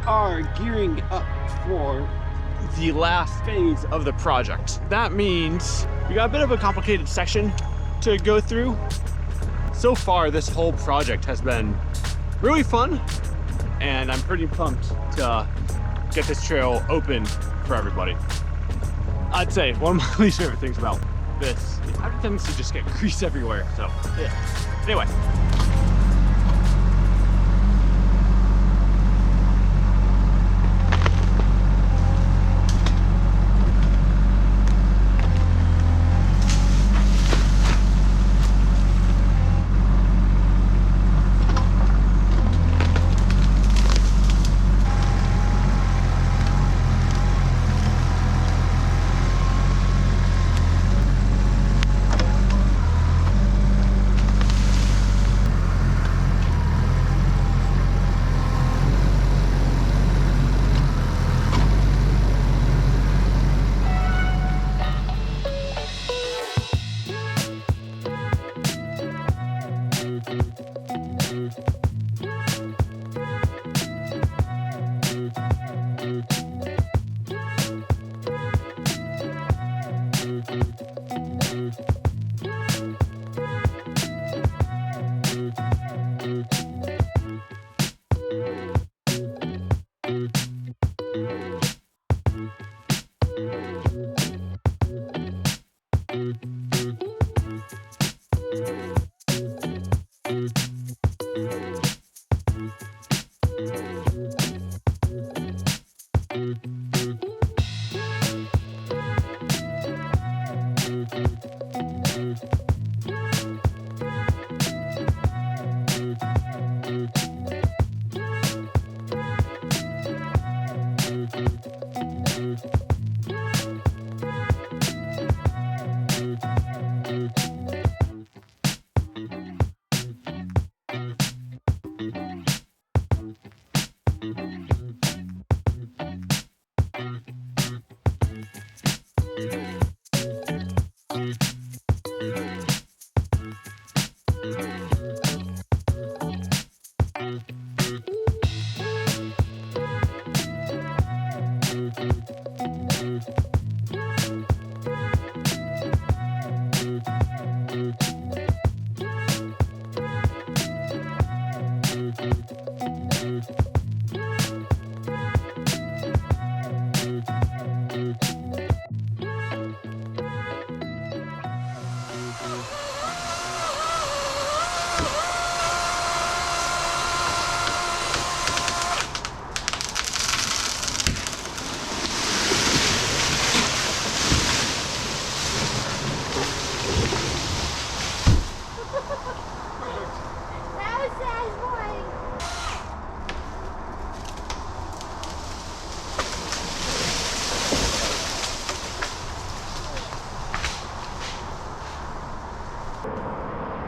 are gearing up for the last phase of the project. That means we got a bit of a complicated section to go through. So far, this whole project has been really fun, and I'm pretty pumped to get this trail open for everybody. I'd say one of my least favorite things about this, it has a tendency to just get grease everywhere, so yeah. Anyway.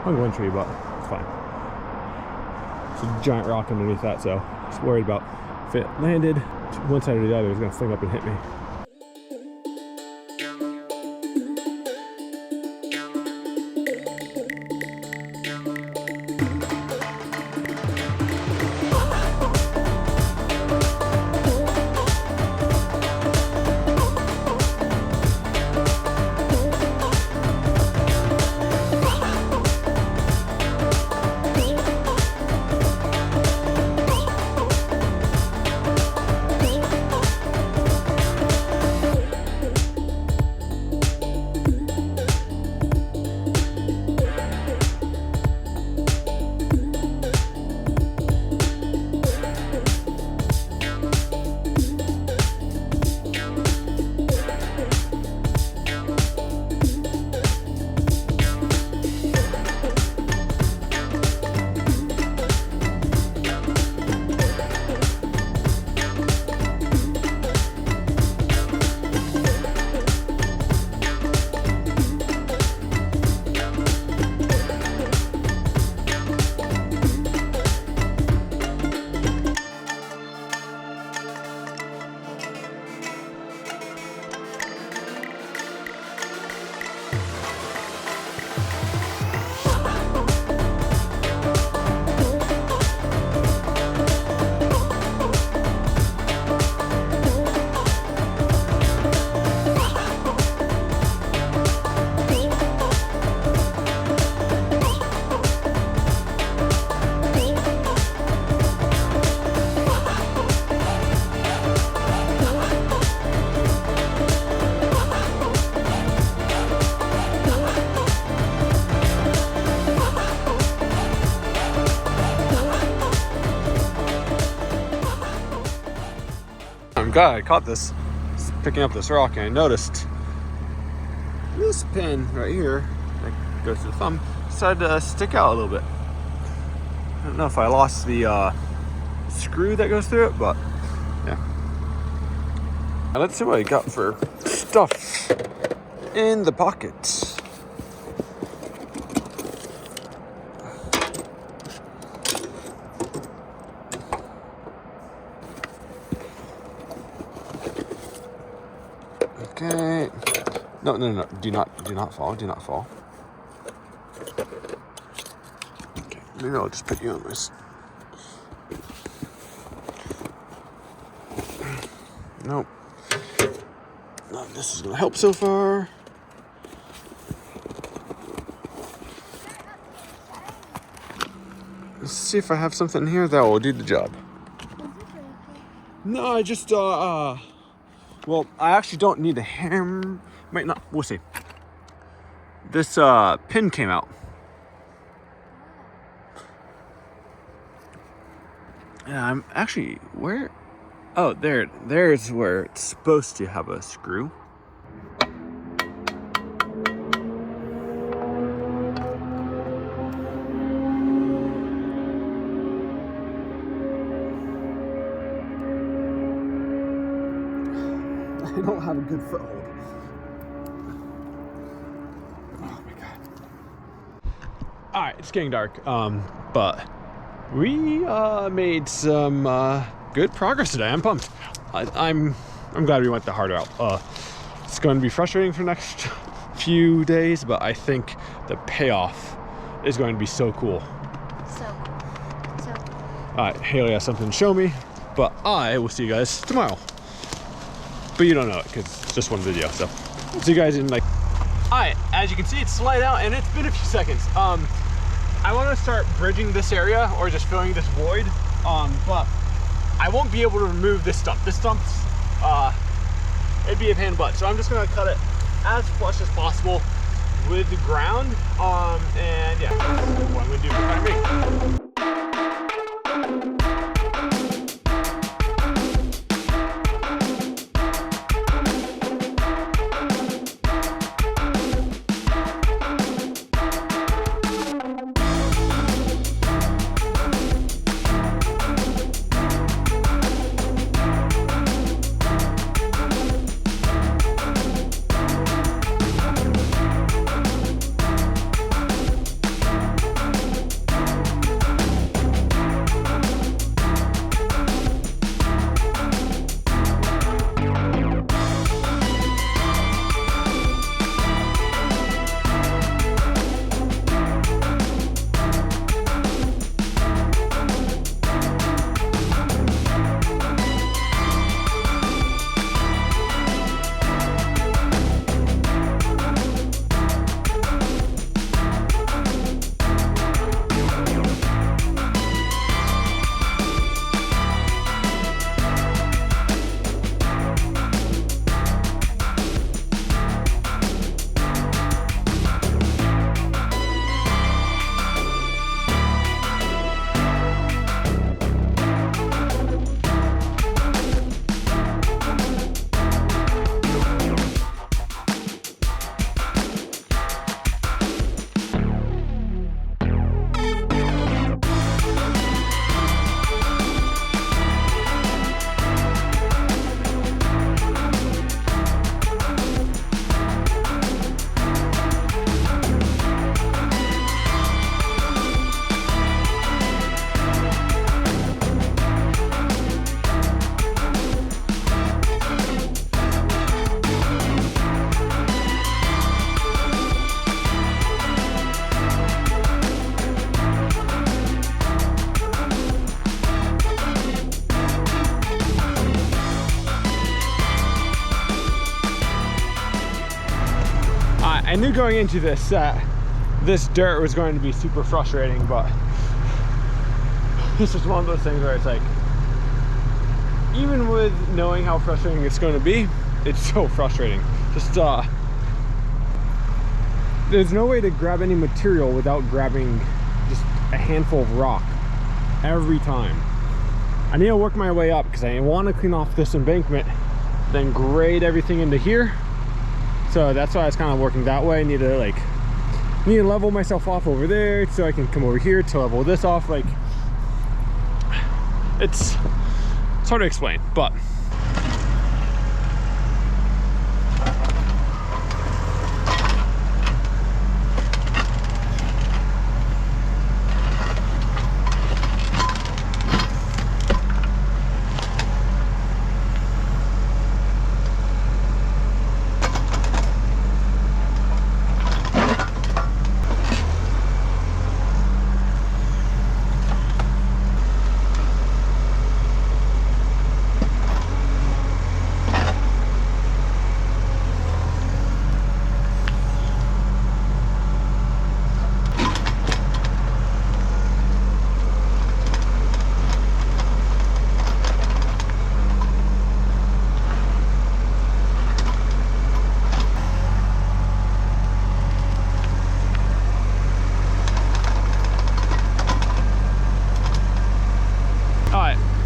On one tree, but it's fine. There's a giant rock underneath that, so just worried about if it landed one side or the other, it's gonna fling up and hit me. glad I caught this. Just picking up this rock, and I noticed this pin right here that goes to the thumb decided to stick out a little bit. I don't know if I lost the screw that goes through it, but yeah. Now let's see what I got for stuff in the pockets. Okay. No. Do not fall. Okay. Maybe I'll just put you on this. Nope. None of this is gonna help so far. Let's see if I have something here that will do the job. No, I just well, I actually don't need a hammer. Might not. We'll see. This pin came out. Yeah, I'm actually where? Oh, there's where it's supposed to have a screw. I don't have a good foothold. Oh my god. Alright, it's getting dark. But we made some good progress today. I'm pumped. I'm glad we went the hard route. It's going to be frustrating for the next few days, but I think the payoff is going to be so cool. So. Alright, Haley has something to show me, but I will see you guys tomorrow. But you don't know it because it's just one video, so see you guys in like. Alright, as you can see, it's light out and it's been a few seconds. I want to start bridging this area or just filling this void, but I won't be able to remove this stump. This stump's it'd be a pain in the butt, so I'm just gonna cut it as flush as possible with the ground, and yeah, that's what I'm gonna do for the time being. I knew going into this that this dirt was going to be super frustrating, but this is one of those things where it's like, even with knowing how frustrating it's going to be, it's so frustrating. Just there's no way to grab any material without grabbing just a handful of rock every time. I need to work my way up because I want to clean off this embankment, then grade everything into here. So that's why I was kind of working that way. I need to level myself off over there so I can come over here to level this off. Like, it's hard to explain, but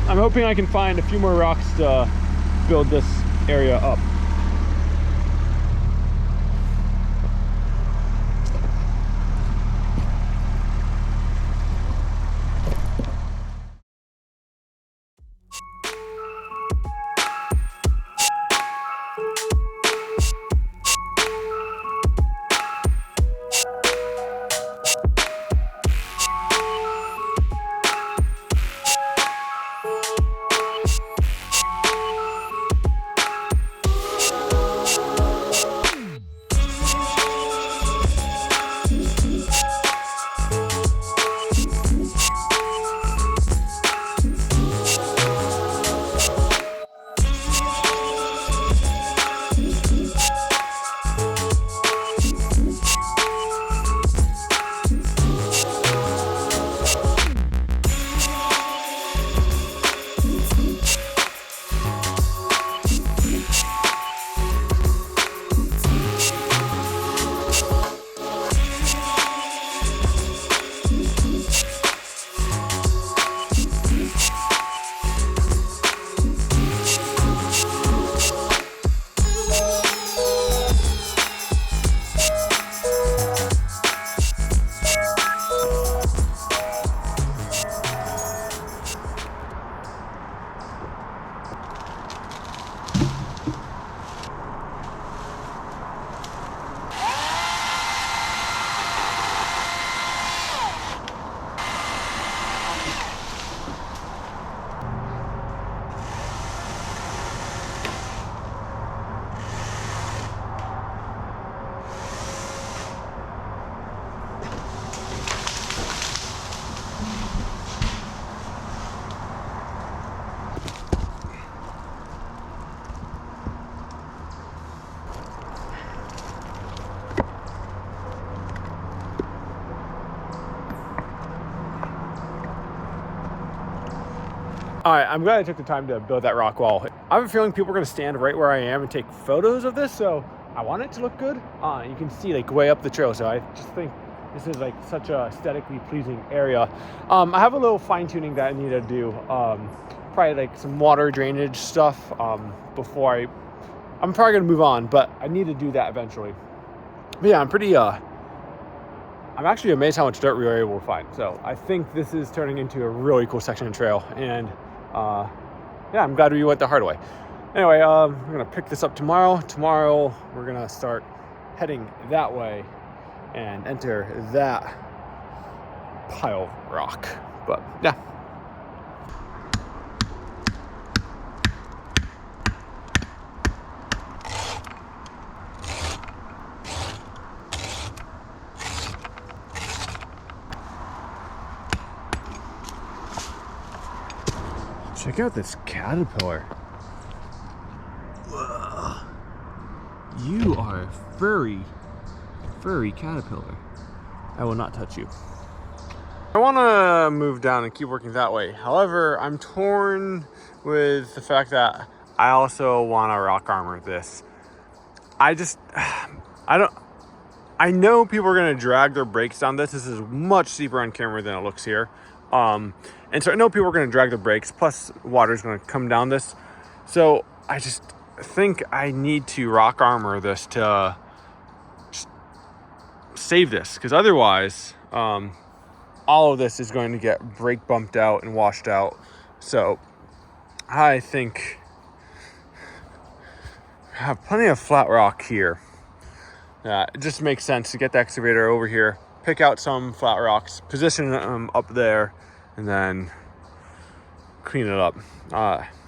I'm hoping I can find a few more rocks to build this area up. All right, I'm glad I took the time to build that rock wall. I have a feeling people are gonna stand right where I am and take photos of this, so I want it to look good. You can see like way up the trail, so I just think this is like such a aesthetically pleasing area. I have a little fine tuning that I need to do. Probably like some water drainage stuff before I'm probably gonna move on, but I need to do that eventually. But yeah, I'm actually amazed how much dirt we were able to find. So I think this is turning into a really cool section of trail, and yeah, I'm glad we went the hard way. Anyway, we're gonna pick this up tomorrow. Tomorrow we're gonna start heading that way and enter that pile of rock. But yeah. Check out this caterpillar. Whoa. You are a furry caterpillar. I will not touch you. I want to move down and keep working that way. However, I'm torn with the fact that I also want to rock armor this. I know people are going to drag their brakes down this. This is much steeper on camera than it looks here. And so I know people are going to drag the brakes, plus water is going to come down this. So I just think I need to rock armor this to just save this, because otherwise all of this is going to get brake bumped out and washed out. So I think I have plenty of flat rock here. It just makes sense to get the excavator over here, pick out some flat rocks, position them up there, and then clean it up.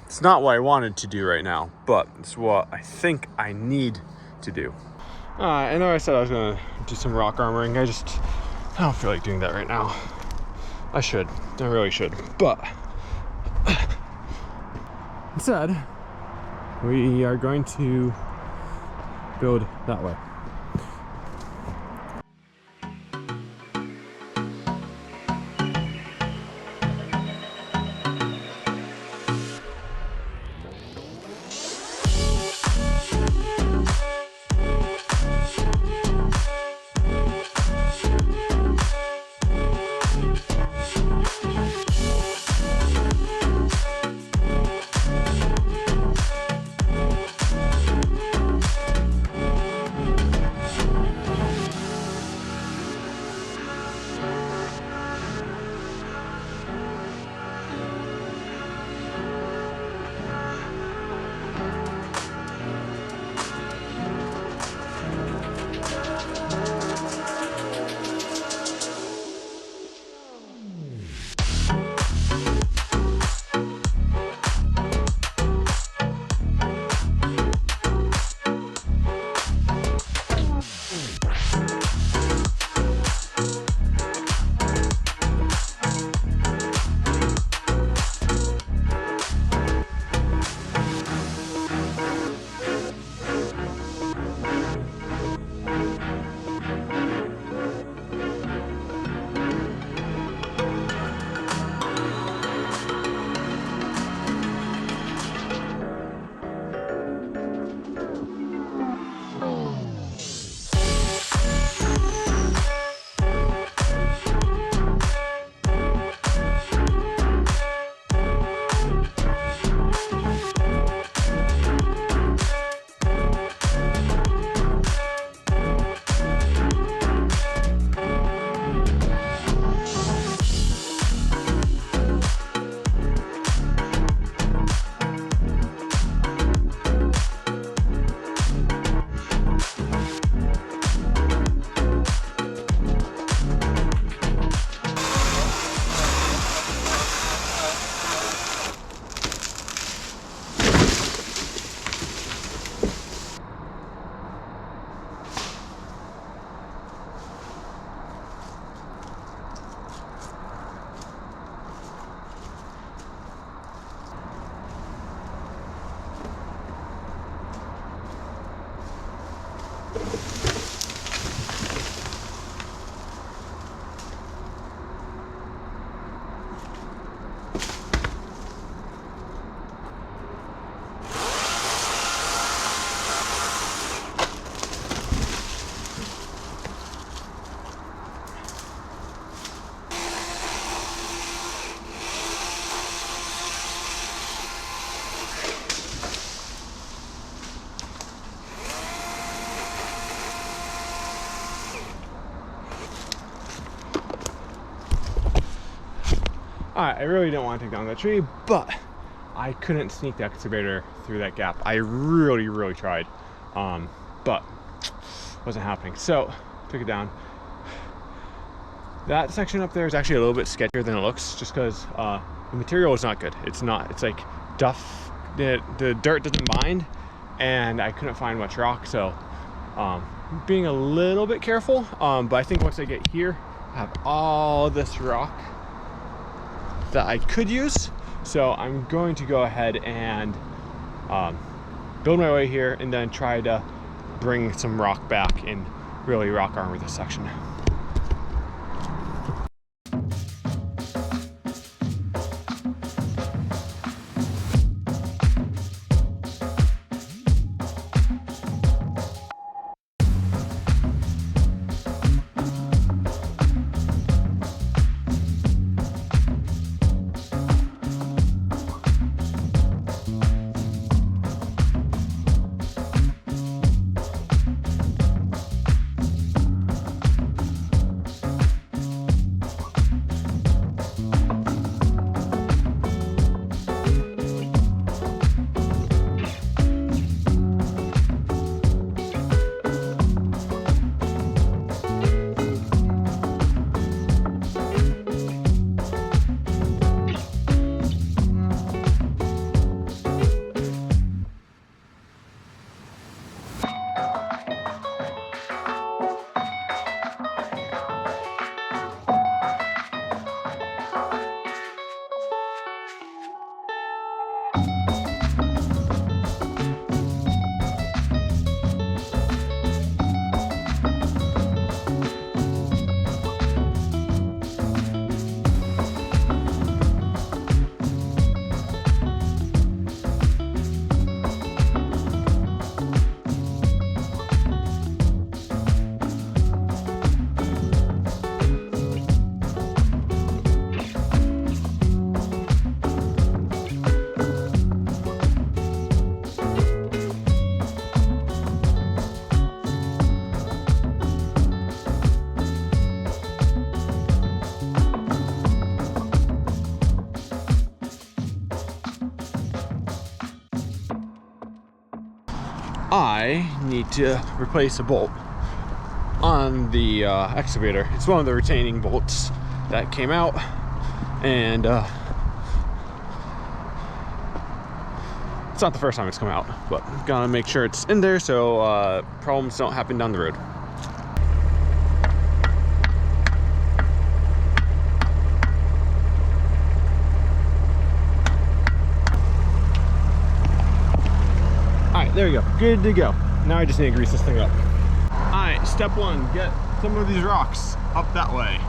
It's not what I wanted to do right now, but it's what I think I need to do. I know I said I was gonna do some rock armoring. I don't feel like doing that right now. I really should, but instead, we are going to build that way. I really didn't want to take down that tree, but I couldn't sneak the excavator through that gap. I really tried, but wasn't happening. So took it down. That section up there is actually a little bit sketchier than it looks, just because the material is not good. It's like duff. The dirt doesn't bind, and I couldn't find much rock, so being a little bit careful. But I think once I get here, I have all this rock that I could use. So I'm going to go ahead and build my way here, and then try to bring some rock back and really rock armor this section. I need to replace a bolt on the excavator. It's one of the retaining bolts that came out, and it's not the first time it's come out, but gotta make sure it's in there so problems don't happen down the road. Alright, there we go. Good to go. Now I just need to grease this thing up. Alright, step one, get some of these rocks up that way.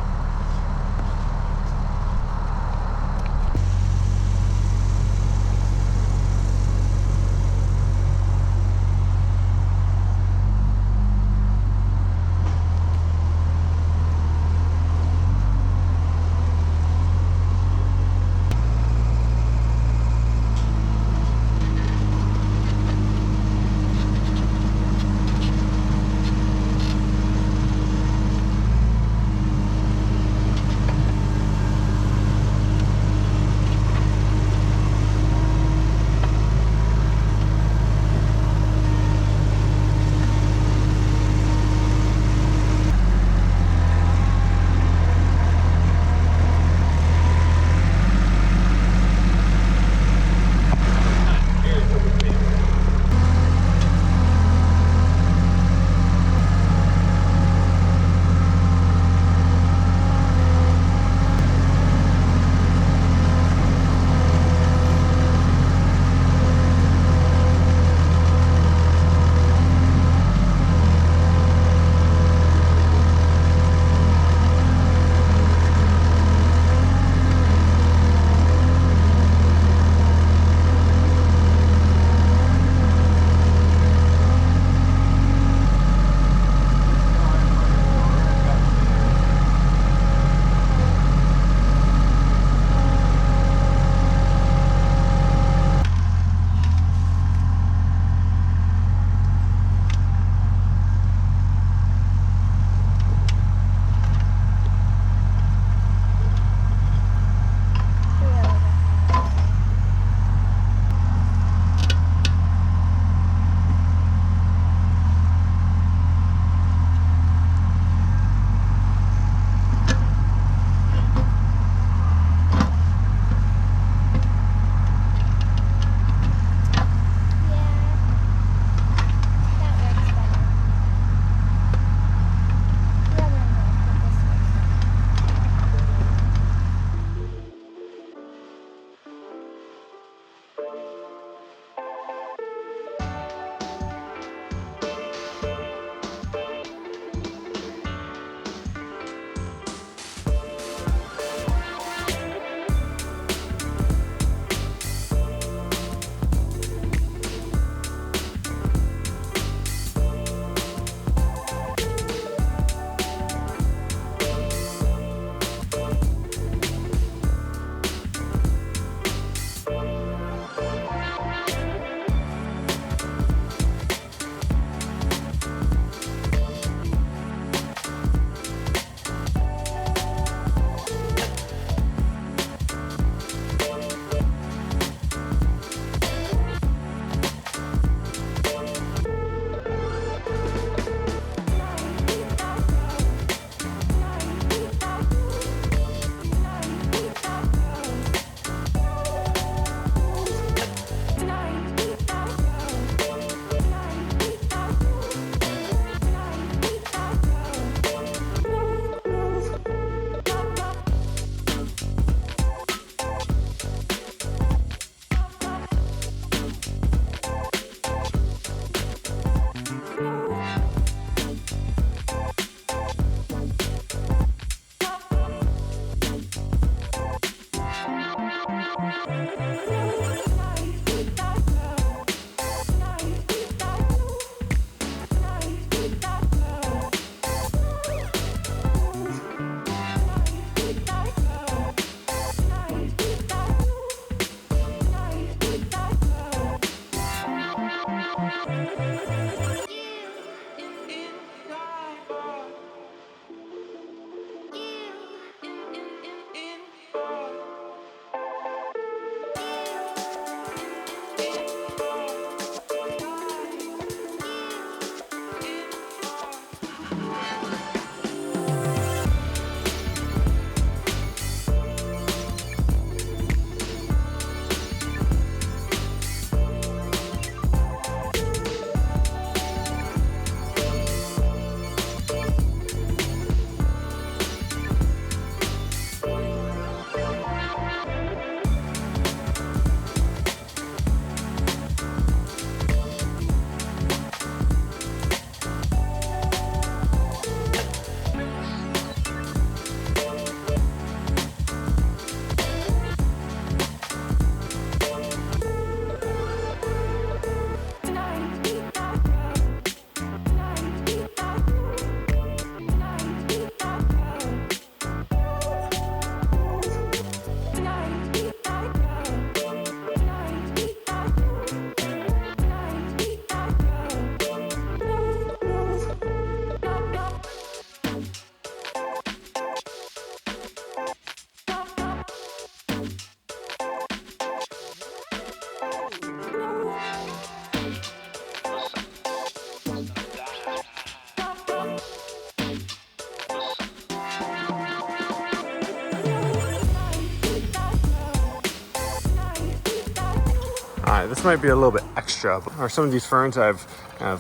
Alright, this might be a little bit extra, or some of these ferns I've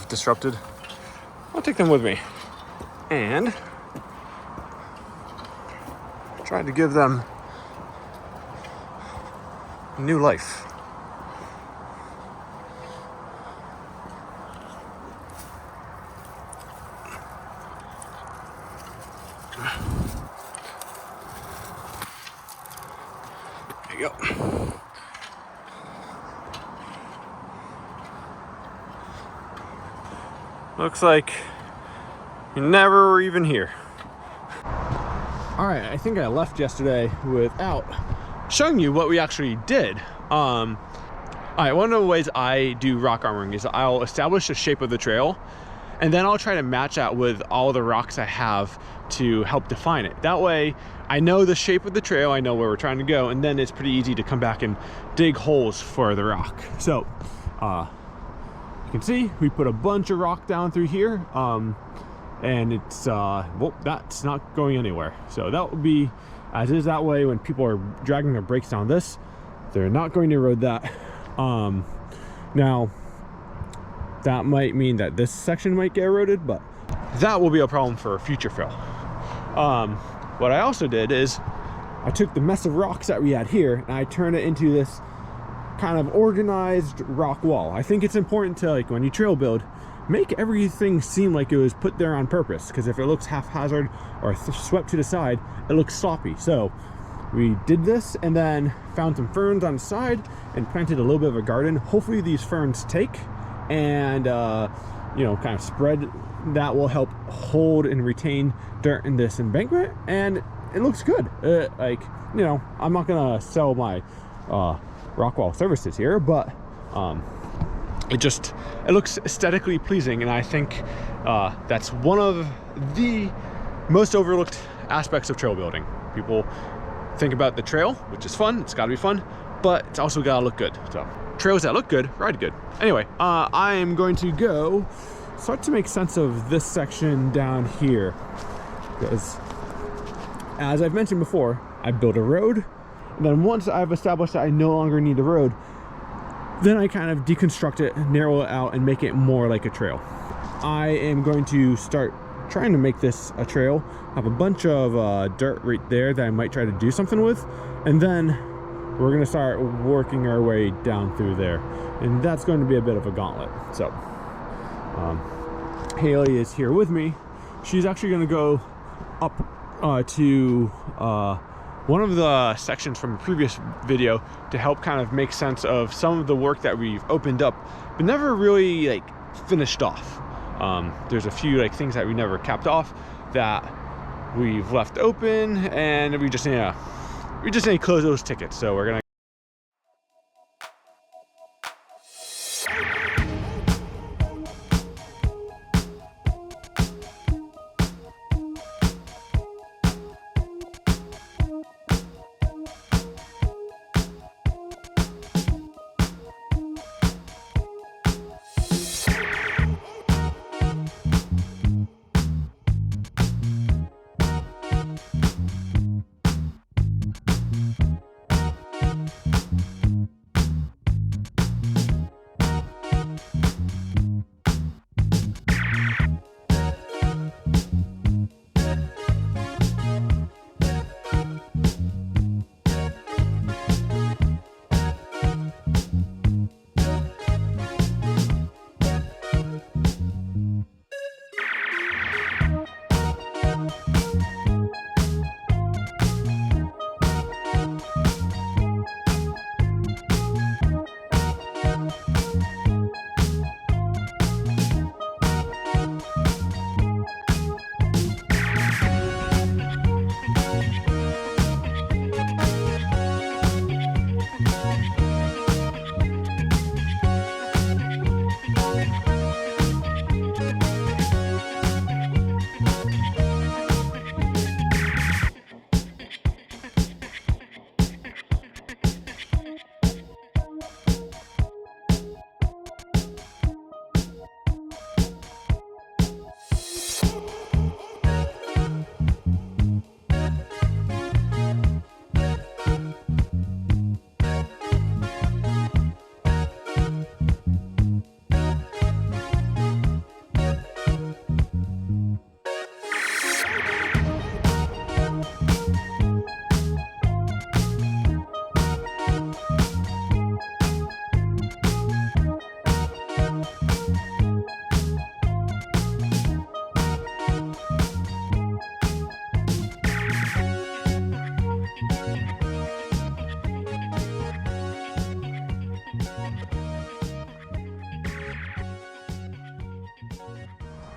disrupted. I'll take them with me and try to give them new life. There you go. Looks like you never were even here. All right, I think I left yesterday without showing you what we actually did. All right, one of the ways I do rock armoring is I'll establish the shape of the trail, and then I'll try to match that with all the rocks I have to help define it. That way, I know the shape of the trail, I know where we're trying to go, and then it's pretty easy to come back and dig holes for the rock. So, you can see we put a bunch of rock down through here, and it's well, that's not going anywhere. So that will be as is. That way, when people are dragging their brakes down this, they're not going to erode that. Now that might mean that this section might get eroded, but that will be a problem for future fill. What I also did is I took the mess of rocks that we had here and I turned it into this kind of organized rock wall. I think it's important to, like, when you trail build, make everything seem like it was put there on purpose, because if it looks haphazard or swept to the side, it looks sloppy. So we did this and then found some ferns on the side and planted a little bit of a garden. Hopefully these ferns take and you know, kind of spread. That will help hold and retain dirt in this embankment, and it looks good. Like, you know, I'm not gonna sell my rock wall services here, but it looks aesthetically pleasing, and I think that's one of the most overlooked aspects of trail building. People think about the trail, which is fun, it's got to be fun, but it's also got to look good. So trails that look good ride good. Anyway, I am going to go start to make sense of this section down here, because as I've mentioned before, I built a road, and then once I've established that I no longer need a road, then I kind of deconstruct it, narrow it out, and make it more like a trail. I am going to start trying to make this a trail. I have a bunch of dirt right there that I might try to do something with, and then we're going to start working our way down through there, and that's going to be a bit of a gauntlet. So Hailey is here with me. She's actually going to go up to one of the sections from a previous video to help kind of make sense of some of the work that we've opened up but never really like finished off. There's a few like things that we never capped off that we've left open, and we just need to close those tickets. So we're gonna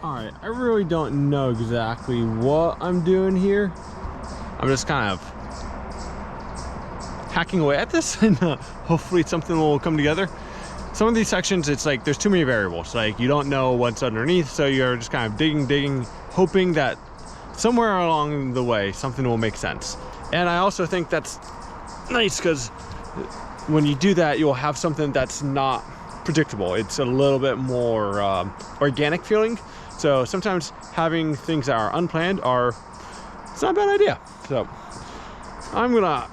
All right, I really don't know exactly what I'm doing here. I'm just kind of hacking away at this, and hopefully something will come together. Some of these sections, it's like there's too many variables. Like you don't know what's underneath, so you're just kind of digging, hoping that somewhere along the way something will make sense. And I also think that's nice because when you do that, you'll have something that's not predictable. It's a little bit more organic feeling. So sometimes having things that are unplanned it's not a bad idea. So I'm gonna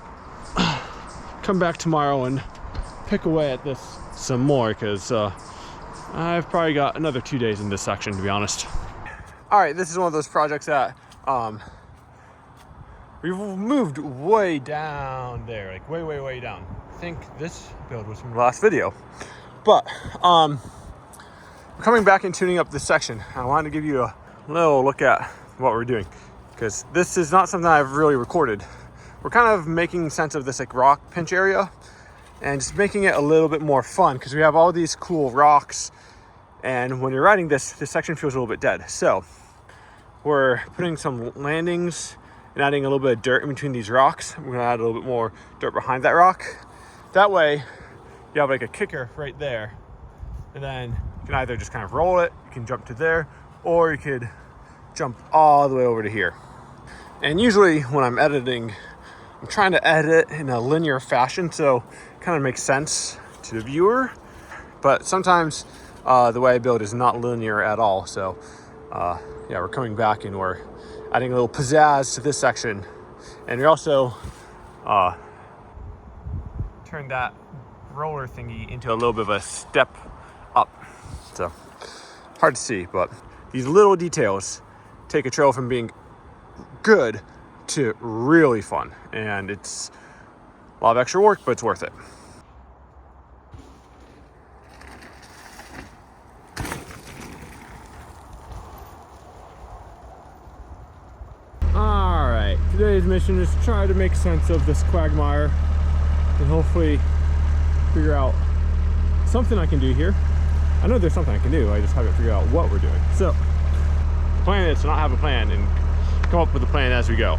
come back tomorrow and pick away at this some more, because I've probably got another 2 days in this section, to be honest. All right, this is one of those projects that we've moved way down there, like way down. I think this build was from the last video, but coming back and tuning up this section, I wanted to give you a little look at what we're doing, because this is not something I've really recorded. We're kind of making sense of this like rock pinch area and just making it a little bit more fun, because we have all these cool rocks, and when you're riding this section feels a little bit dead. So we're putting some landings and adding a little bit of dirt in between these rocks. We're gonna add a little bit more dirt behind that rock. That way you have like a kicker right there, and then you can either just kind of roll it, you can jump to there, or you could jump all the way over to here. And usually when I'm editing, I'm trying to edit in a linear fashion, so it kind of makes sense to the viewer. But sometimes the way I build is not linear at all. So yeah, we're coming back and we're adding a little pizzazz to this section. And we also turned that roller thingy into a little bit of a step up. So hard to see, but these little details take a trail from being good to really fun, and it's a lot of extra work, but it's worth it. All right, today's mission is to try to make sense of this quagmire and hopefully figure out something I can do here. I know there's something I can do, I just haven't figured out what we're doing. So the plan is to not have a plan and come up with a plan as we go.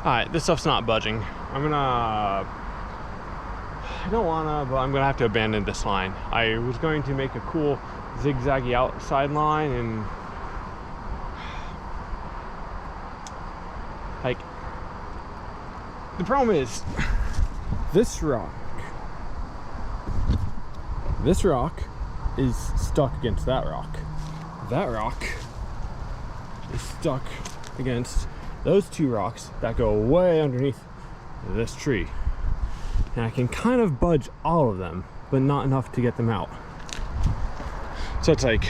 Alright, this stuff's not budging. I don't wanna, but I'm gonna have to abandon this line. I was going to make a cool zigzaggy outside line, and like, the problem is this rock is stuck against that rock. That rock is stuck against those two rocks that go way underneath this tree. And I can kind of budge all of them, but not enough to get them out. So it's like,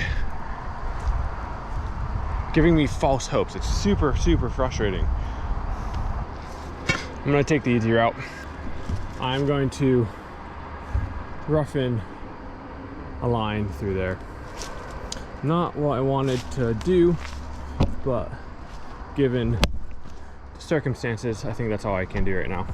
giving me false hopes. It's super, super frustrating. I'm gonna take the easy route. I'm going to rough in a line through there. Not what I wanted to do, but given the circumstances, I think that's all I can do right now.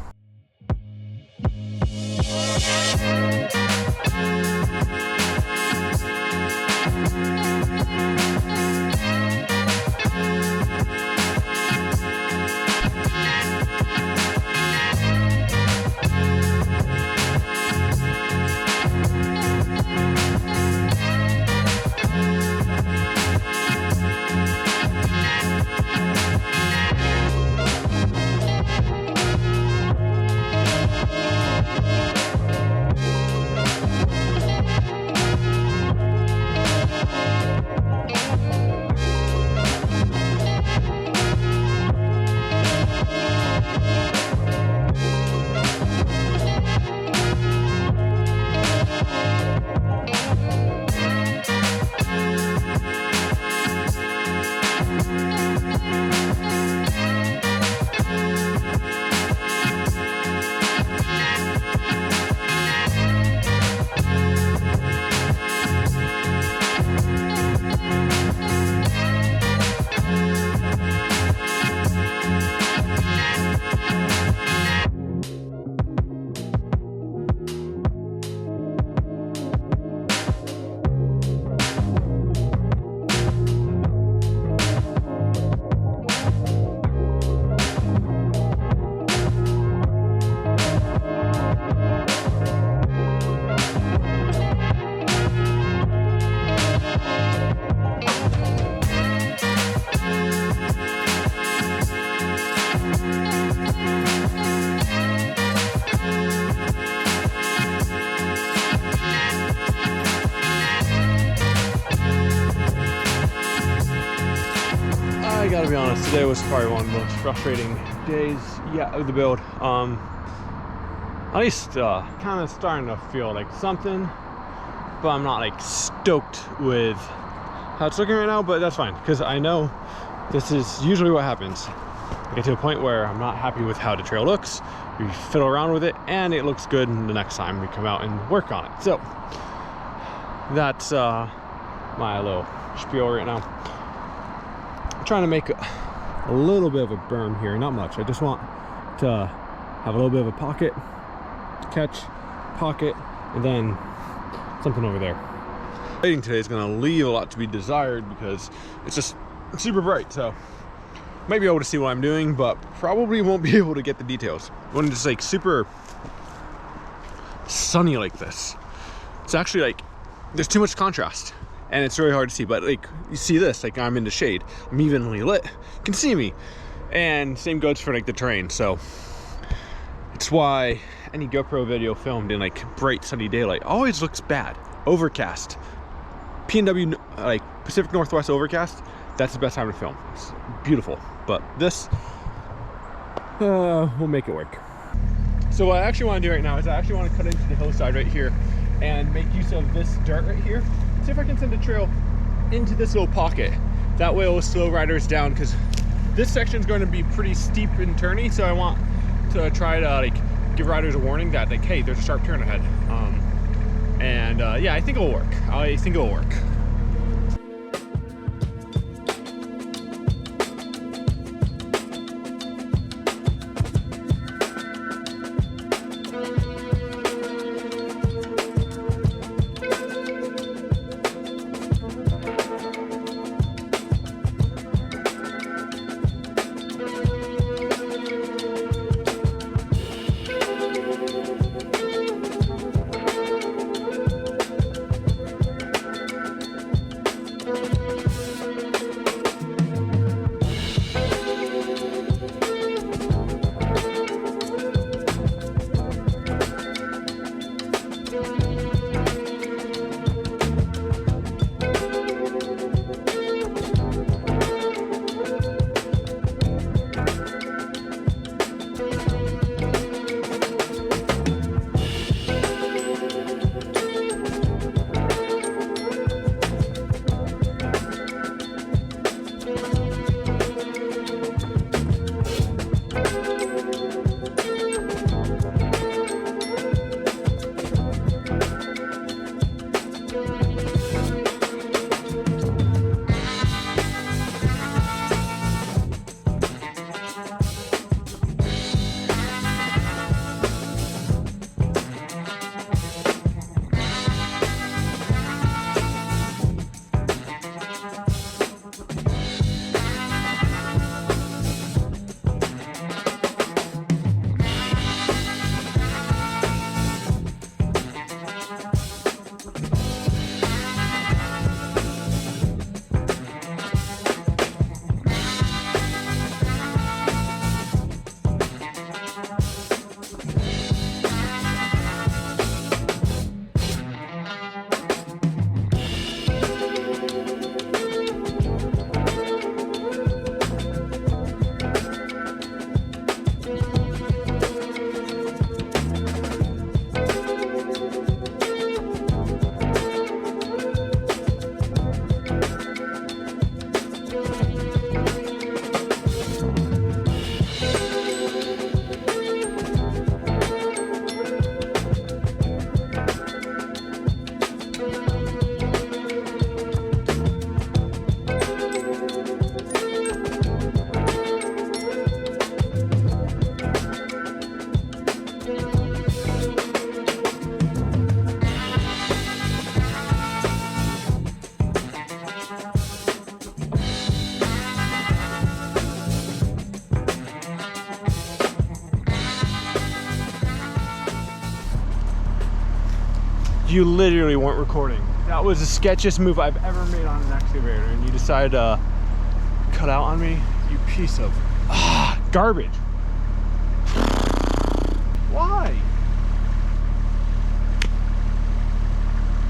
I gotta be honest, today was probably one of the most frustrating days yet of the build. At least kind of starting to feel like something, but I'm not like stoked with how it's looking right now, but that's fine, because I know this is usually what happens. I get to a point where I'm not happy with how the trail looks, we fiddle around with it, and it looks good the next time we come out and work on it. So that's my little spiel right now. I'm trying to make a little bit of a berm here, not much. I just want to have a little bit of a pocket, catch, pocket, and then something over there. Lighting today is going to leave a lot to be desired because it's just super bright, so might be able to see what I'm doing, but probably won't be able to get the details. When it's like super sunny like this, it's actually like there's too much contrast and it's really hard to see. But like you see this, like I'm in the shade, I'm evenly lit, you can see me, and same goes for like the terrain. So it's why any GoPro video filmed in like bright sunny daylight always looks bad. Overcast, PNW, like Pacific Northwest overcast, that's the best time to film. It's beautiful, but this we'll make it work. So what I actually want to do right now is I actually want to cut into the hillside right here and make use of this dirt right here. See if I can send a trail into this little pocket. That way it will slow riders down, because this section is going to be pretty steep and turny, so I want to try to like give riders a warning that like, hey, there's a sharp turn ahead. Yeah, I think it'll work. I think it'll work. you literally weren't recording. That was the sketchiest move I've ever made on an excavator, and you decided to cut out on me, you piece of garbage. Why?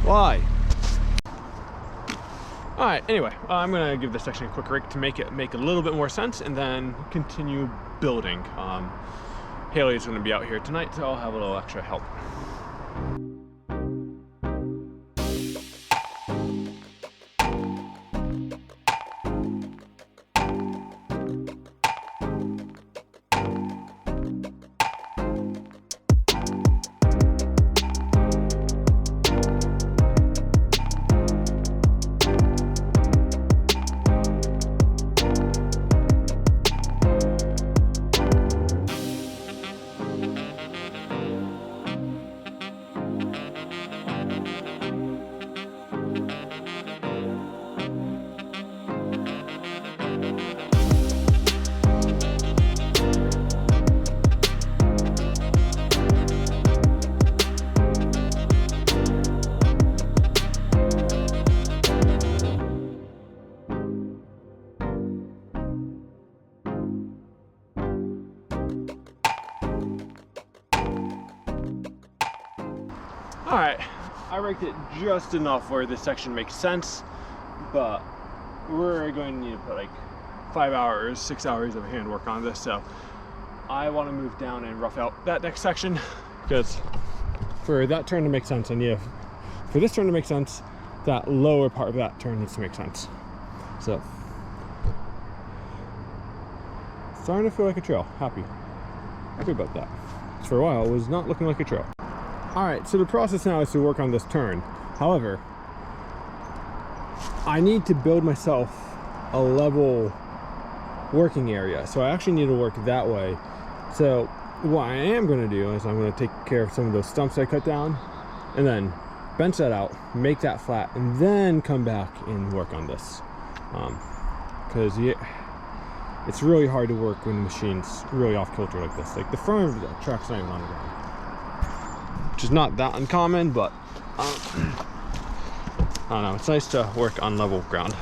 Why? All right, anyway, I'm gonna give this section a quick rake to make it make a little bit more sense and then continue building. Hailey is gonna be out here tonight, so I'll have a little extra help. All right, I raked it just enough where this section makes sense, but we're going to need to put like 5 hours, 6 hours of handwork on this. So I want to move down and rough out that next section, because for that turn to make sense, and yeah, for this turn to make sense, that lower part of that turn needs to make sense. So starting to feel like a trail. Happy about that. For a while, it was not looking like a trail. All right, so the process now is to work on this turn. However, I need to build myself a level working area. So I actually need to work that way. So what I am gonna do is I'm gonna take care of some of those stumps I cut down and then bench that out, make that flat, and then come back and work on this. Because it's really hard to work when the machine's really off kilter like this. Like the front of the track's not even on the ground, which is not that uncommon, but I don't know, it's nice to work on level ground.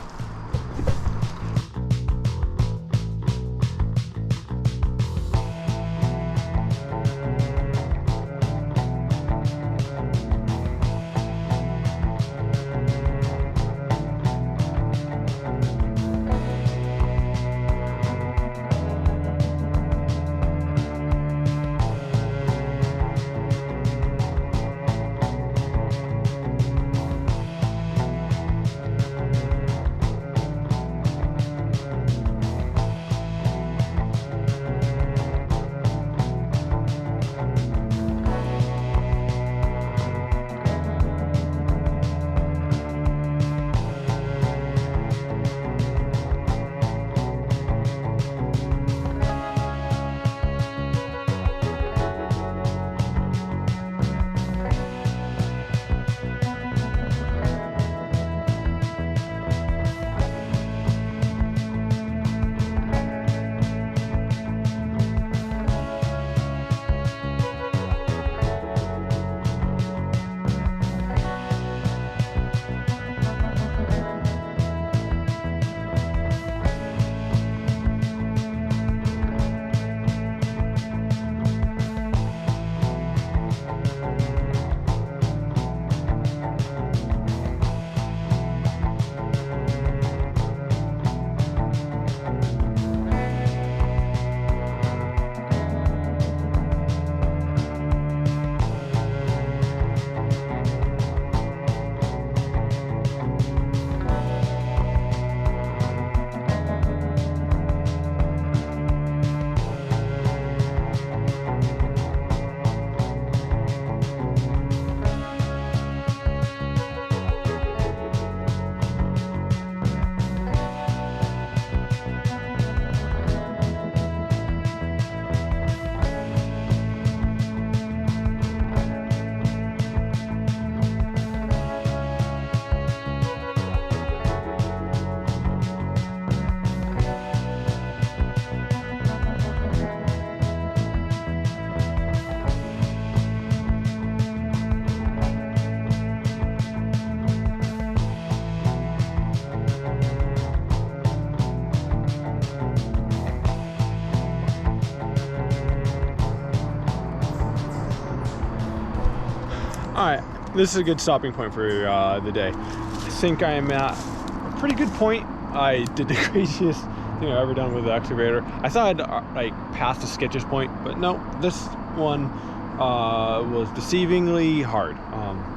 All right, this is a good stopping point for the day. I think I am at a pretty good point. I did the craziest thing I've ever done with the excavator. I thought I'd like passed the sketches point, but no, this one was deceivingly hard.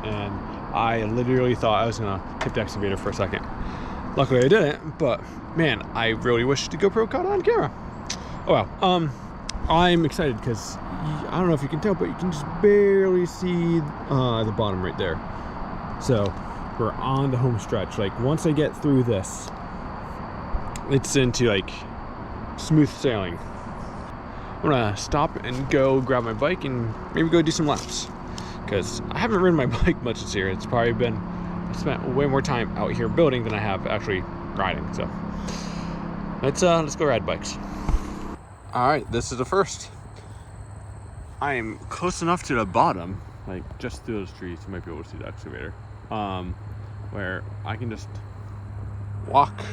And I literally thought I was gonna tip the excavator for a second. Luckily I didn't, but man, I really wish the GoPro caught on camera. Oh well. I'm excited because I don't know if you can tell, but you can just barely see the bottom right there. So we're on the home stretch. Like once I get through this, it's into like smooth sailing. I'm gonna stop and go grab my bike and maybe go do some laps, because I haven't ridden my bike much this year. It's probably been, I spent way more time out here building than I have actually riding. So let's go ride bikes. All right, this is the first. I am close enough to the bottom, like just through those trees, you might be able to see the excavator, where I can just walk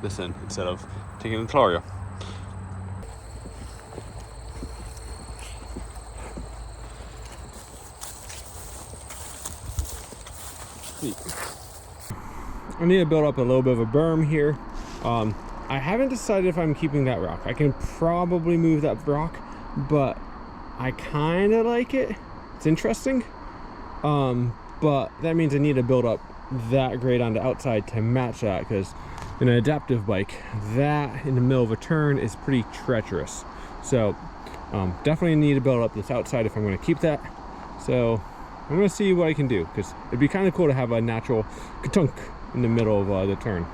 this in instead of taking the tutorial. Sweet. I need to build up a little bit of a berm here. I haven't decided if I'm keeping that rock. I can probably move that rock, but I kind of like it. It's interesting. But that means I need to build up that grade on the outside to match that, because in an adaptive bike, that in the middle of a turn is pretty treacherous. So definitely need to build up this outside if I'm going to keep that. So I'm going to see what I can do, because it'd be kind of cool to have a natural ka-tunk in the middle of the turn.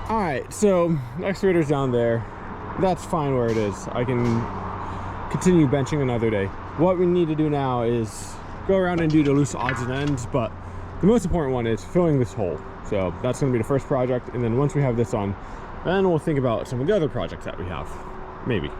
Alright, so excavator's down there. That's fine where it is. I can continue benching another day. What we need to do now is go around and do the loose odds and ends, but the most important one is filling this hole. So that's going to be the first project, and then once we have this on, then we'll think about some of the other projects that we have. Maybe.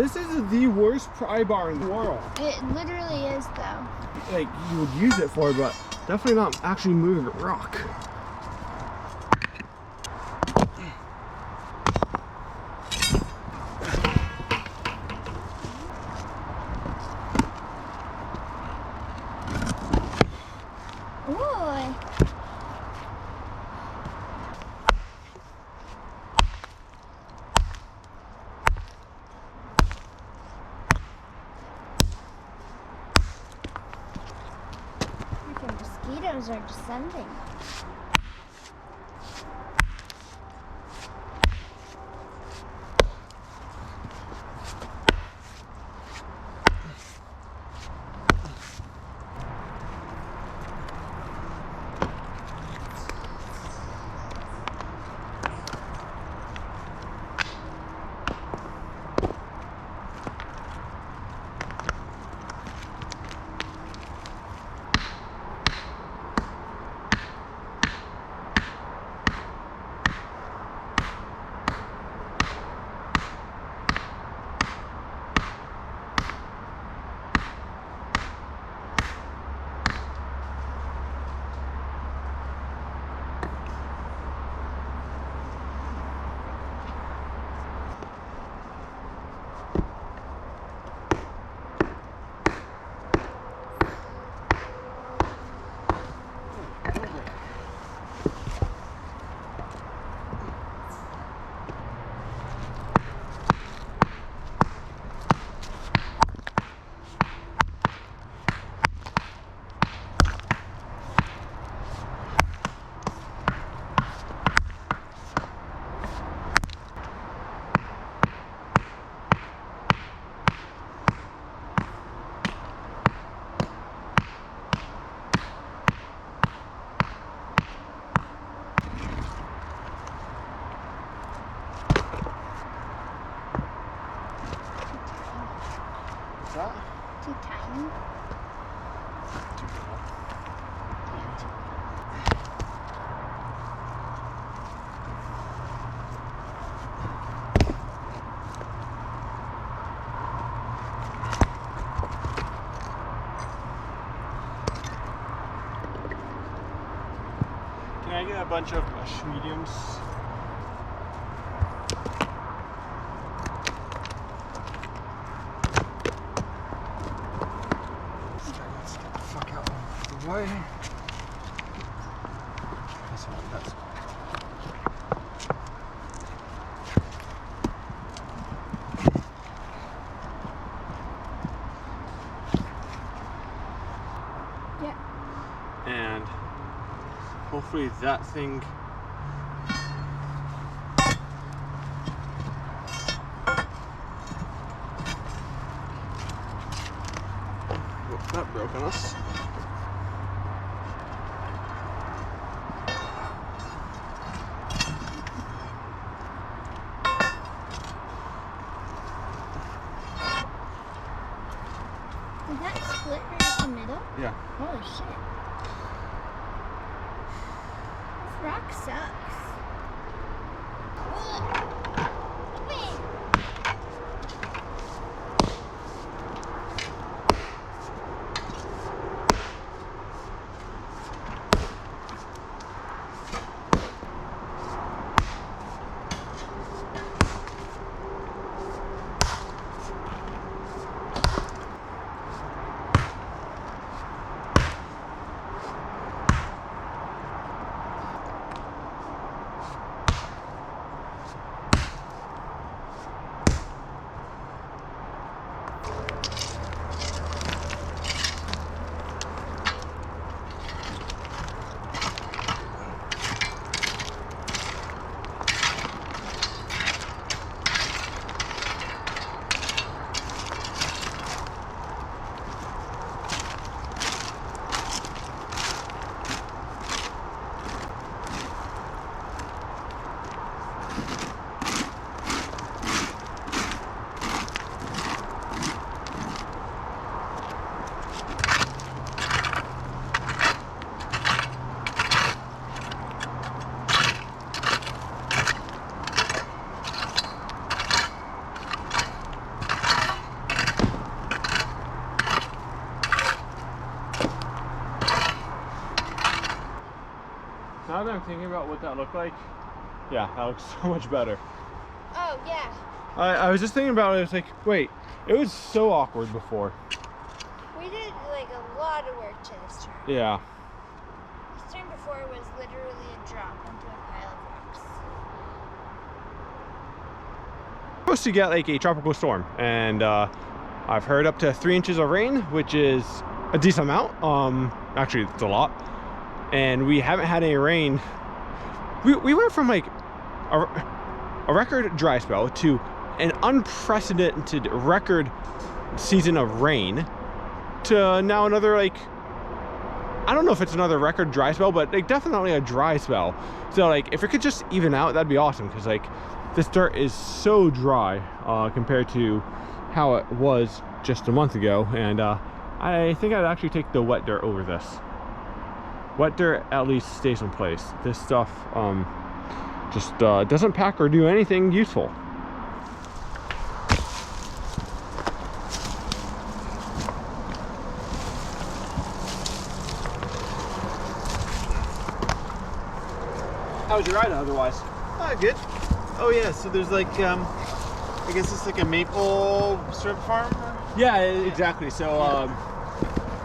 This is the worst pry bar in the world. It literally is, though. Like, you would use it for, but definitely not actually moving a rock. Ooh. Mosquitoes are descending. Too tiny. Can I get a bunch of mediums? Let's get the fuck out of the way. This one, that's Yeah. and hopefully that thing that broke on us. Did that split right in the middle? Yeah. Holy shit. This rock sucks. Now that I'm thinking about what that looked like, yeah, that looks so much better. Oh, yeah. I was just thinking about it. It's like, wait, it was so awkward before. We did like a lot of work to this turn. Yeah. This turn before was literally a drop into a pile of rocks. We're supposed to get like a tropical storm, and I've heard up to 3 inches of rain, which is a decent amount. Actually, it's a lot. And we haven't had any rain. We went from like a record dry spell to an unprecedented record season of rain to now another, like, I don't know if it's another record dry spell, but like definitely a dry spell. So like if it could just even out, that'd be awesome, because like this dirt is so dry compared to how it was just a month ago. And I think I'd actually take the wet dirt over this. Wet dirt at least stays in place. This stuff just doesn't pack or do anything useful. How was your ride otherwise? Good. Oh yeah, so there's like, I guess it's like a maple syrup farm? Yeah, exactly. So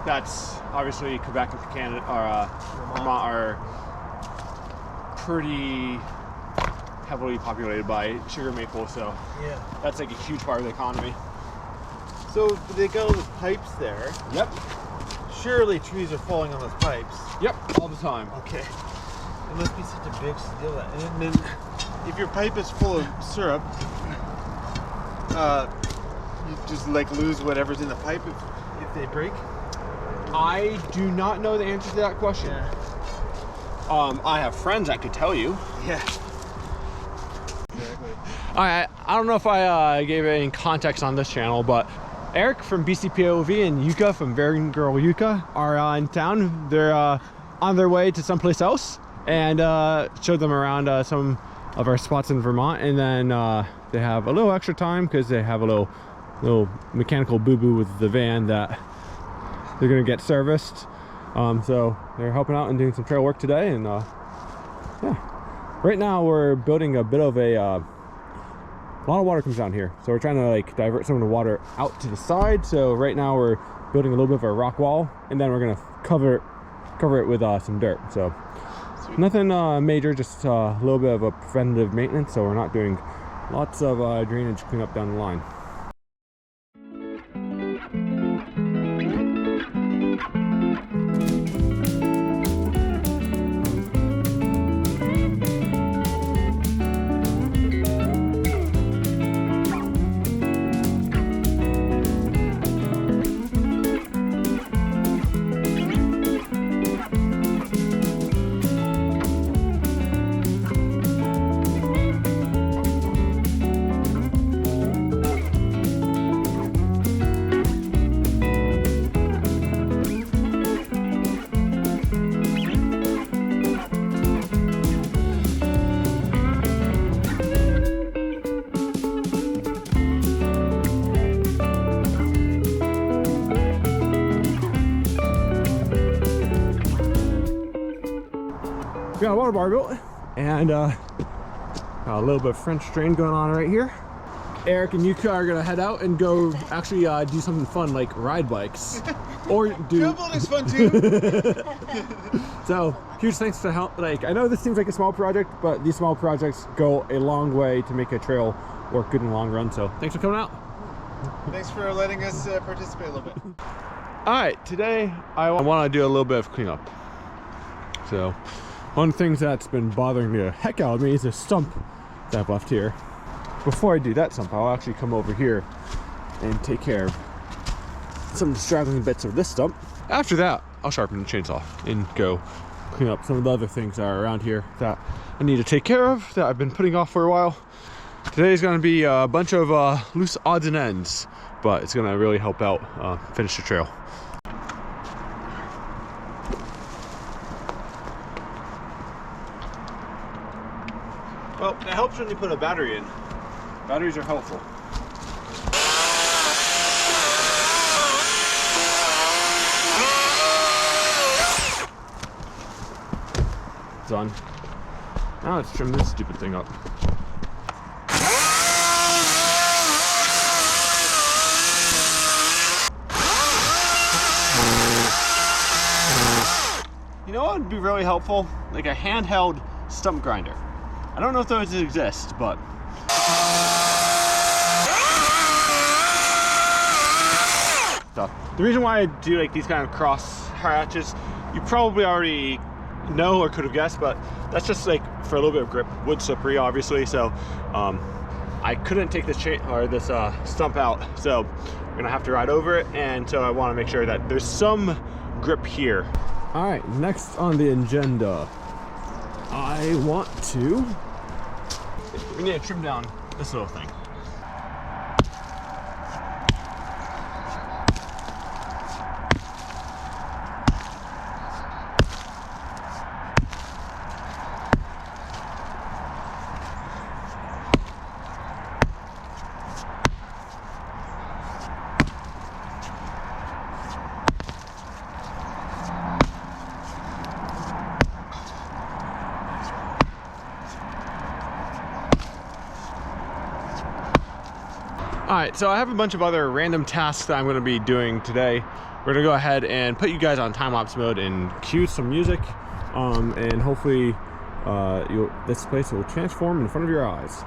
that's obviously Quebec and Canada, or Vermont are pretty heavily populated by sugar maple, so Yeah. that's like a huge part of the economy. So they got all the pipes there. Yep. Surely trees are falling on those pipes. Yep, all the time. Okay. It must be such a big deal. And then if your pipe is full of syrup, you just like lose whatever's in the pipe if they break. I do not know the answer to that question. Yeah. I have friends that could tell you. Yeah. Exactly. I don't know if I gave any context on this channel, but Eric from BCPOV and Yuka from Vegan Girl Yuka are in town. They're on their way to someplace else, and showed them around some of our spots in Vermont. And then they have a little extra time because they have a little mechanical boo-boo with the van that they're gonna get serviced. So they're helping out and doing some trail work today. And yeah, right now we're building a bit of a lot of water comes down here, so we're trying to like divert some of the water out to the side. So right now we're building a little bit of a rock wall, and then we're gonna cover it with some dirt. So Sweet. nothing major, just a little bit of a preventative maintenance, so we're not doing lots of drainage cleanup down the line. We got a water bar built, and got a little bit of French drain going on right here. Eric and Yuka are gonna head out and go actually do something fun like ride bikes, or do. Trail building's fun too. So huge thanks to help. Like, I know this seems like a small project, but these small projects go a long way to make a trail work good in the long run. So thanks for coming out. Thanks for letting us participate a little bit. All right, today I want to do a little bit of cleanup. So one of the things that's been bothering the heck out of me is a stump that I've left here. Before I do that stump, I'll actually come over here and take care of some of the straggling bits of this stump. After that, I'll sharpen the chainsaw and go clean up some of the other things that are around here that I need to take care of, that I've been putting off for a while. Today's gonna be a bunch of loose odds and ends, but it's gonna really help out finish the trail. Well, it helps when you put a battery in. Batteries are helpful. That's on. Now let's trim this stupid thing up. You know what would be really helpful? Like a handheld stump grinder. I don't know if those exist, but so, the reason why I do like these kind of cross hatches, you probably already know or could have guessed, but that's just like for a little bit of grip. Wood's slippery, obviously, so I couldn't take this chain or this stump out, so I'm gonna have to ride over it, and so I want to make sure that there's some grip here. All right, next on the agenda, I want to. We need to trim down this little thing. All right, so I have a bunch of other random tasks that I'm gonna be doing today. We're gonna go ahead and put you guys on time-lapse mode and cue some music, and hopefully this place will transform in front of your eyes.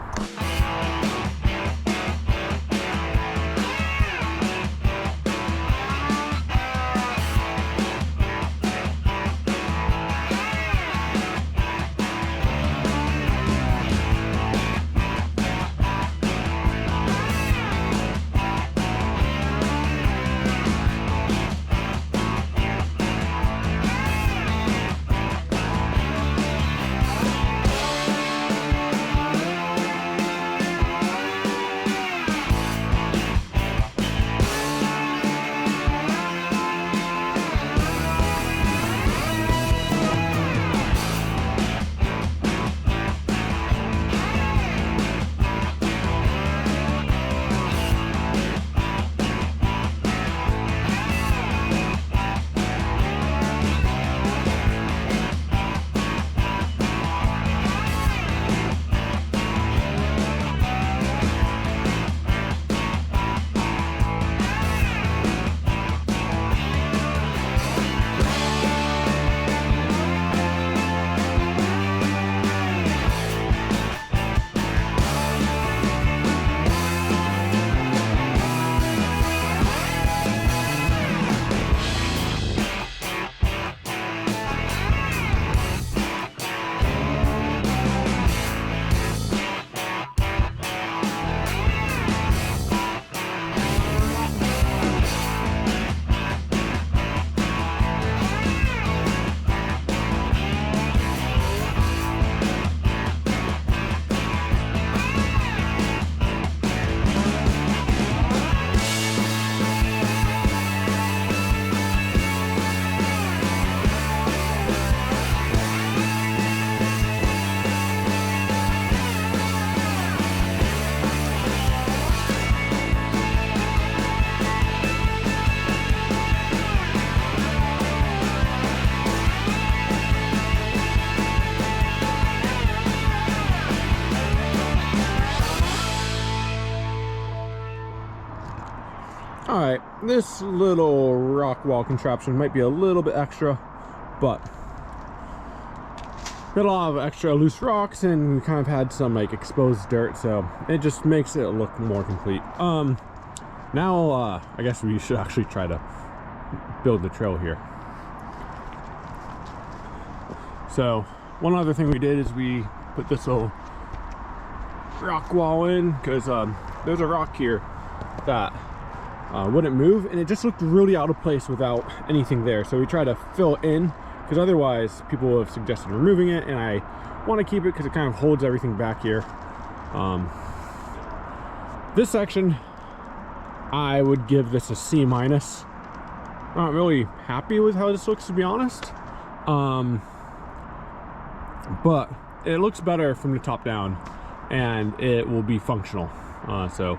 All right, this little rock wall contraption might be a little bit extra, but got a lot of extra loose rocks, and we kind of had some like exposed dirt, so it just makes it look more complete. Now I guess we should actually try to build the trail here. So one other thing we did is we put this little rock wall in, because there's a rock here that wouldn't move, and it just looked really out of place without anything there, so we tried to fill it in, because otherwise people have suggested removing it, and I want to keep it because it kind of holds everything back here. This section, I would give this a C-. I'm not really happy with how this looks, to be honest, but it looks better from the top down, and it will be functional. So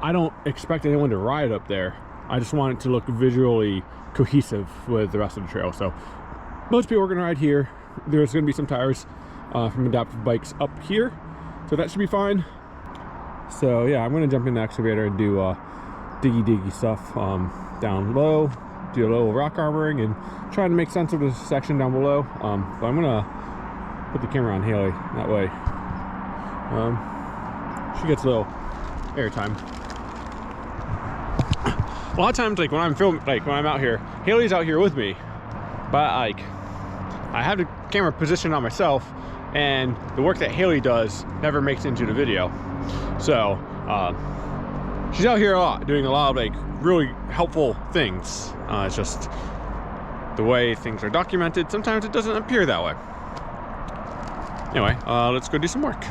I don't expect anyone to ride up there. I just want it to look visually cohesive with the rest of the trail. So most people are gonna ride here, there's going to be some tires from Adaptive Bikes up here, so that should be fine. So yeah, I'm going to jump in the excavator and do diggy stuff down low, do a little rock armoring, and try to make sense of this section down below. But I'm going to put the camera on Hailey, that way she gets a little airtime. A lot of times, like when I'm filming, like when I'm out here, Hailey's out here with me, but like I have the camera positioned on myself, and the work that Hailey does never makes it into the video. So she's out here a lot, doing a lot of like really helpful things. It's just the way things are documented. Sometimes it doesn't appear that way. Anyway, let's go do some work.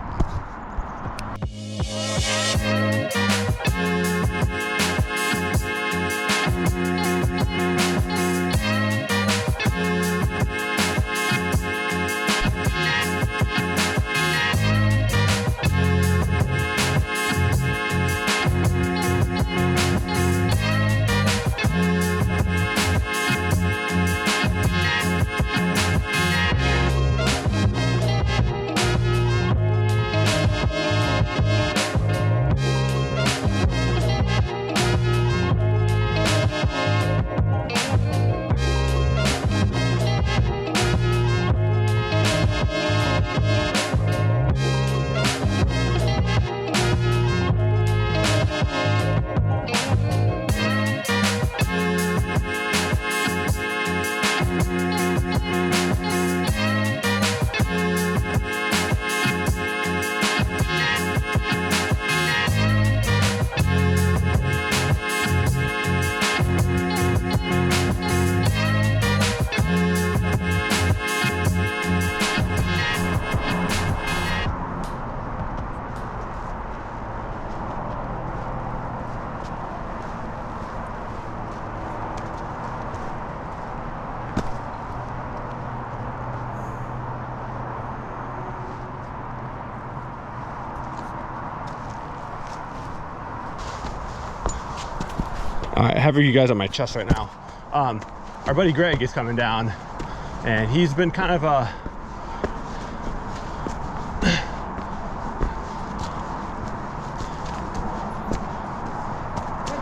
I have you guys on my chest right now. Our buddy Greg is coming down, and he's been kind of hey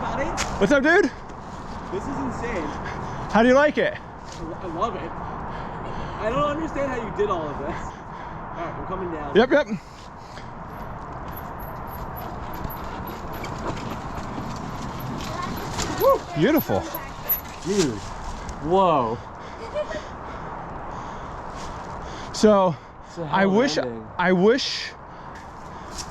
buddy. What's up, dude? This is insane. How do you like it? I love it. I don't understand how you did all of this. All right, I'm coming down. Yep. Woo, beautiful. Dude, whoa. So, I landing. wish,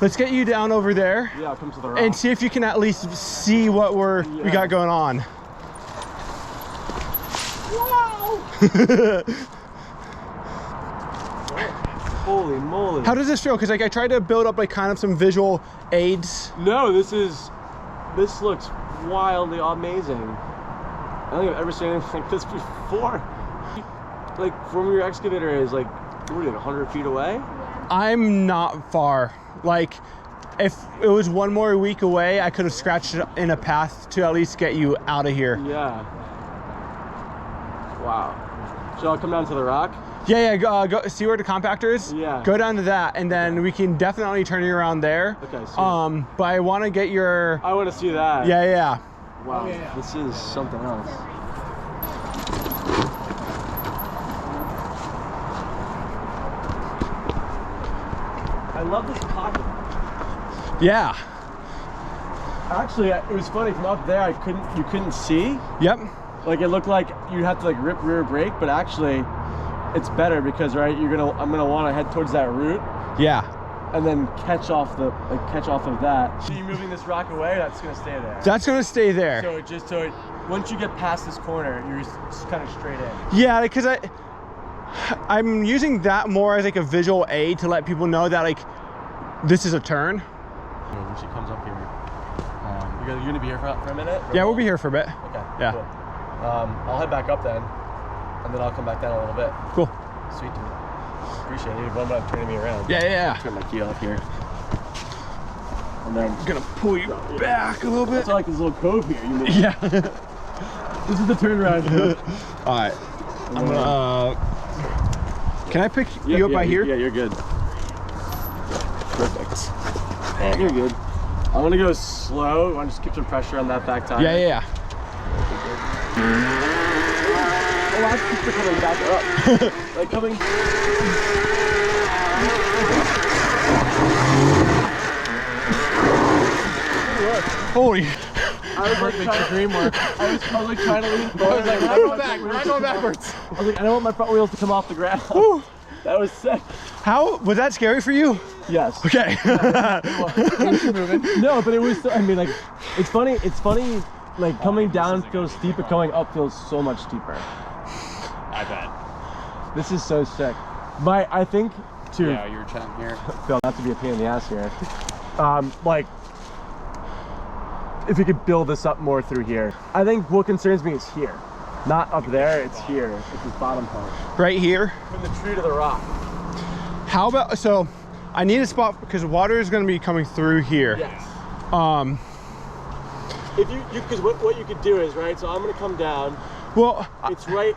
let's get you down over there. Yeah, I'll come to the rock. And see if you can at least see what we got going on. Wow! Holy moly. How does this feel? Because like I tried to build up like kind of some visual aids. No, this looks wildly amazing. I don't think I've ever seen anything like this before. Like from where your excavator is, like, what are you, 100 feet away? I'm not far. Like, if it was one more week away, I could have scratched in a path to at least get you out of here. Yeah. Wow. Shall I come down to the rock? Yeah, go see where the compactor is? Yeah. Go down to that, and then we can definitely turn you around there. Okay, sweet. But I want to get your... I want to see that. Yeah. Wow, this is something else. I love this pocket. Yeah. Actually, it was funny from up there. You couldn't see. Yep. Like it looked like you'd have to like rip rear brake, but actually, it's better because I'm gonna want to head towards that route. Yeah. And then catch off of that. So you moving this rock away? That's gonna stay there. That's gonna stay there. So once you get past this corner, you're just kind of straight in. Yeah, because I'm using that more as like a visual aid to let people know that like this is a turn. When she comes up here, you're gonna be here for a minute? Yeah, we'll be here for a bit. Okay. Yeah. Cool. I'll head back up then, and then I'll come back down a little bit. Cool. Sweet, dude. Appreciate it. One minute turning me around. Yeah. Turn my key off here. And then I'm gonna pull you back a little bit. it's like this little cove here. You made. Yeah. This is the turnaround. All right. I'm gonna Can I pick you up by here? Yeah, you're good. Perfect. And you're good. I'm gonna go slow. I want to just keep some pressure on that back tire. Yeah. Oh, I keep coming back up. Like coming. Holy. I was like trying to dream work. I was like trying to lean forward. I was like, we're not going backwards. I was like, I don't want my front wheels to come off the ground. Woo. That was sick. How was that scary for you? Yes. Okay. No, but it was. I mean, like, it's funny. Like coming down feels steep, but going up feels so much steeper. I bet. This is so sick. I think too. Yeah, you're chatting here. Phil, not to be a pain in the ass here. Like, if you could build this up more through here. I think what concerns me is here, not up there. It's here. It's this bottom part. Right here. From the tree to the rock. How about, so I need a spot because water is going to be coming through here. Yes. If because what you could do is, right, so I'm going to come down. Well, it's right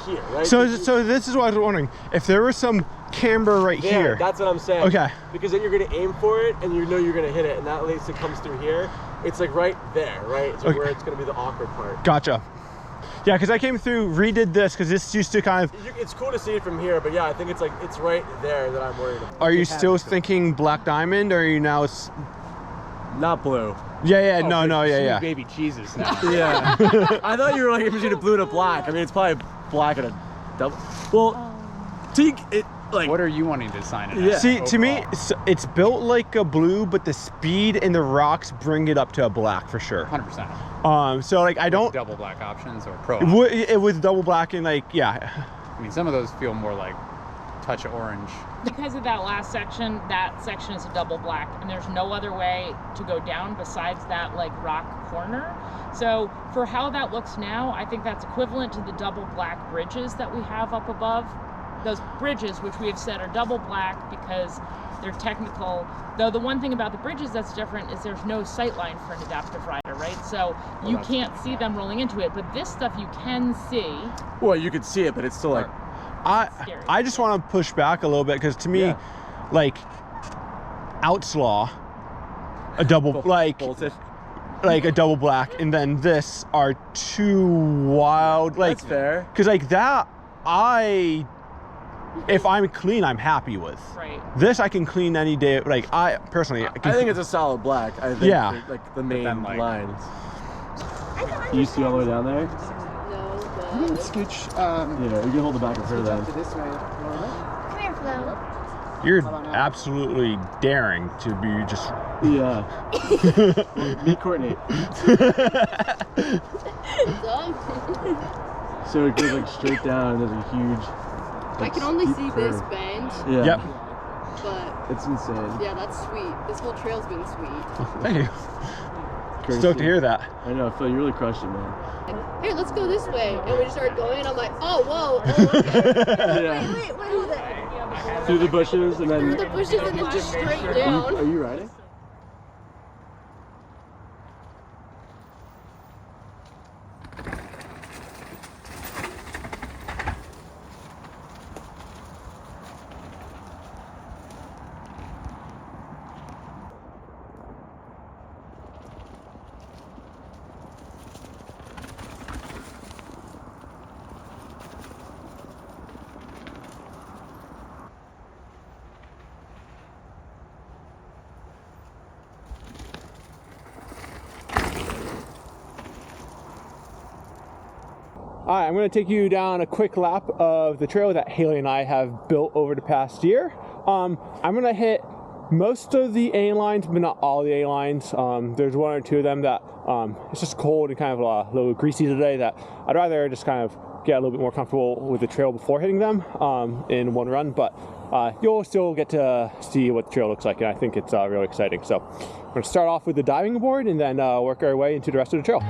here, right? So this is what I was wondering. If there was some camber right here. That's what I'm saying. Okay. Because then you're going to aim for it and you know you're going to hit it, and that leads it comes through here. It's like right there, right? So where it's going to be the awkward part. Gotcha. Yeah, because I came through, redid this because this used to kind of. It's cool to see it from here, but yeah, I think it's right there that I'm worried about. Are you still thinking black diamond, or are you now? Not blue. Yeah, Oh, no, yeah. Baby Jesus now. Yeah. I thought you were like between a blue and a black. I mean, it's probably black and a double. Well, it like. What are you wanting to design it? Yeah. As See, overall? to me, it's built like a blue, but the speed and the rocks bring it up to a black for sure. 100%. So like I don't. Double black options or pro. It was double black and like yeah. I mean, some of those feel more like touch of orange. Because of that last section, that section is a double black, and there's no other way to go down besides that like rock corner. So for how that looks now, I think that's equivalent to the double black bridges that we have up above. Those bridges, which we have said are double black because they're technical. Though the one thing about the bridges that's different is there's no sight line for an adaptive rider, right? So you can't see them rolling into it, but this stuff you can see. Well, you could see it, but it's still like. I just want to push back a little bit because to me, like Outlaw, a double Bolton. like a double black, and then this are too wild. Like That's fair. Because like that, if I'm clean, I'm happy with. Right. This I can clean any day. Like I personally, I think it's a solid black. I think Yeah. like the main then, like- lines. You see all the way down there? Scooch. Yeah, you can hold the back of her then. This way. Come here, Flo. You're absolutely daring to be just. Yeah. Meet Courtney. So it goes like straight down. There's a huge. I can only see this bend, Yeah. Yep. but It's insane. yeah, that's sweet. This whole trail's been sweet. Thank you. Courtesy. Stoked to hear that. I know, Phil, you really crushed it, man. Hey, let's go this way. And we just started going, and I'm like, oh, whoa. Oh, okay. Yeah. Wait, hold it. Through the bushes and then. Through the bushes and then just straight Are down. you riding? All right, I'm going to take you down a quick lap of the trail that Hailey and I have built over the past year. I'm going to hit most of the A lines, but not all the A lines. There's one or two of them that it's just cold and kind of a little greasy today that I'd rather just kind of get a little bit more comfortable with the trail before hitting them in one run. But you'll still get to see what the trail looks like, and I think it's really exciting. So I'm going to start off with the diving board and then work our way into the rest of the trail.